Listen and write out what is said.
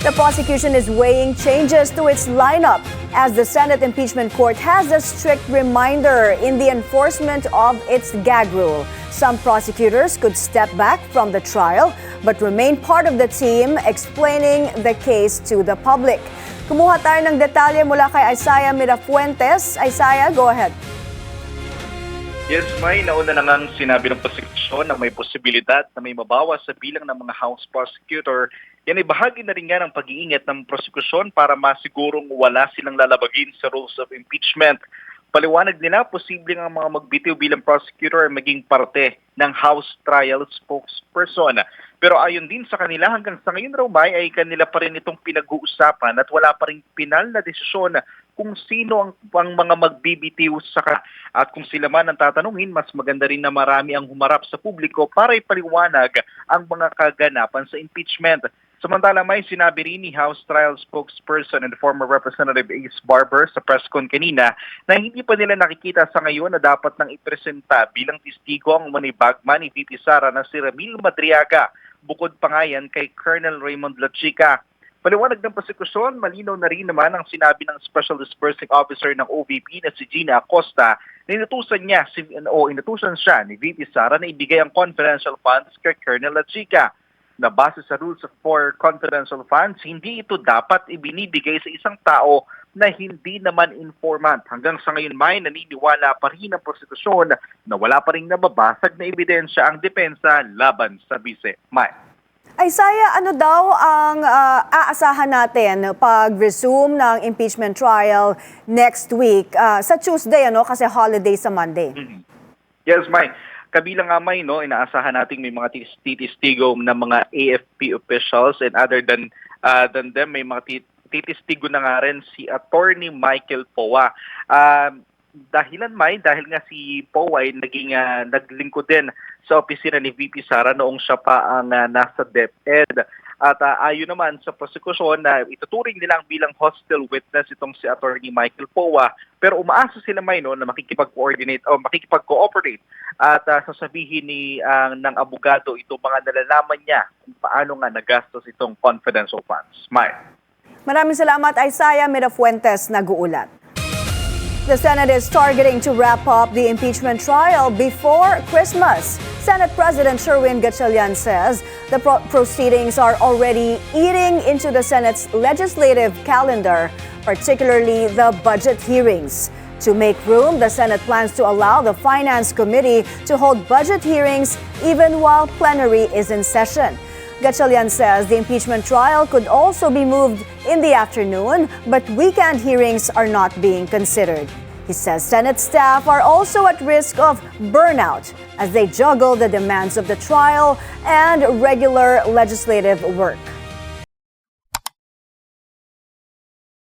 The prosecution is weighing changes to its lineup as the Senate impeachment court has a strict reminder in the enforcement of its gag rule. Some prosecutors could step back from the trial but remain part of the team explaining the case to the public. Kumuha tayo ng detalye mula kay Isaiah Mirafuentes. Isaiah, go ahead. Yes, may nauna na ngang sinabi ng prosecution na may posibilidad na may mabawas sa bilang ng mga House prosecutor. Yan ay bahagi na rin nga ng pag-iingat ng prosecution para masigurong wala silang lalabagin sa rules of impeachment. Paliwanag nila, posibleng ang mga magbitiw bilang prosecutor ay maging parte ng House trial spokesperson. Pero ayon din sa kanila, hanggang sa ngayon raw ay kanila pa rin itong pinag-uusapan at wala pa rin pinal na desisyon kung sino ang mga magbibitiw saka. At kung sila man ang tatanungin, mas maganda rin na marami ang humarap sa publiko para ipaliwanag ang mga kaganapan sa impeachment. Samantala, may sinabi rin ni House Trial spokesperson and former Representative Ace Barber sa press con kanina na hindi pa nila nakikita sa ngayon na dapat nang ipresenta bilang testigo ang umanay bagman ni VP Sara na si Ramil Madriaga, bukod pa nga yan kay Colonel Raymond Lachica. Paliwanag ng prosekusyon, malinaw na rin naman ang sinabi ng Special Dispersing Officer ng OVP na si Gina Acosta na inutusan siya ni VP Sara na ibigay ang confidential funds kay Colonel Lachica. Na base sa rules for confidential funds, hindi ito dapat ibinibigay sa isang tao na hindi naman informant. Hanggang sa ngayon may naniniwala pa rin ang prosekusyon na wala pa rin nababasag na ebidensya ang depensa laban sa bise. May. Isaiah, ano daw ang aasahan natin pag-resume ng impeachment trial next week? Sa Tuesday, kasi holiday sa Monday. Yes, May. Kabilang nga may, inaasahan natin may mga titistigo ng mga AFP officials, and other than them, may mga titistigo na nga rin si Attorney Michael Poa. Dahil nga si Poa ay naglingkod din sa opisina ni VP Sara noong siya pa ang nasa DepEd. At ayon naman sa prosekusyon na ituturing nilang bilang hostile witness itong si Attorney Michael Poa, pero umaasa sila na makikipag-coordinate o makikipag-cooperate at sasabihin ng abogado ito mga nalalaman niya kung paano nga nagastos itong confidential funds. Maraming salamat, Isaiah Mirafuentes, nag-uulat. The Senate is targeting to wrap up the impeachment trial before Christmas. Senate President Sherwin Gatchalian says the proceedings are already eating into the Senate's legislative calendar, particularly the budget hearings. To make room, the Senate plans to allow the Finance Committee to hold budget hearings even while plenary is in session. Gatchalian says the impeachment trial could also be moved in the afternoon, but weekend hearings are not being considered. He says Senate staff are also at risk of burnout as they juggle the demands of the trial and regular legislative work.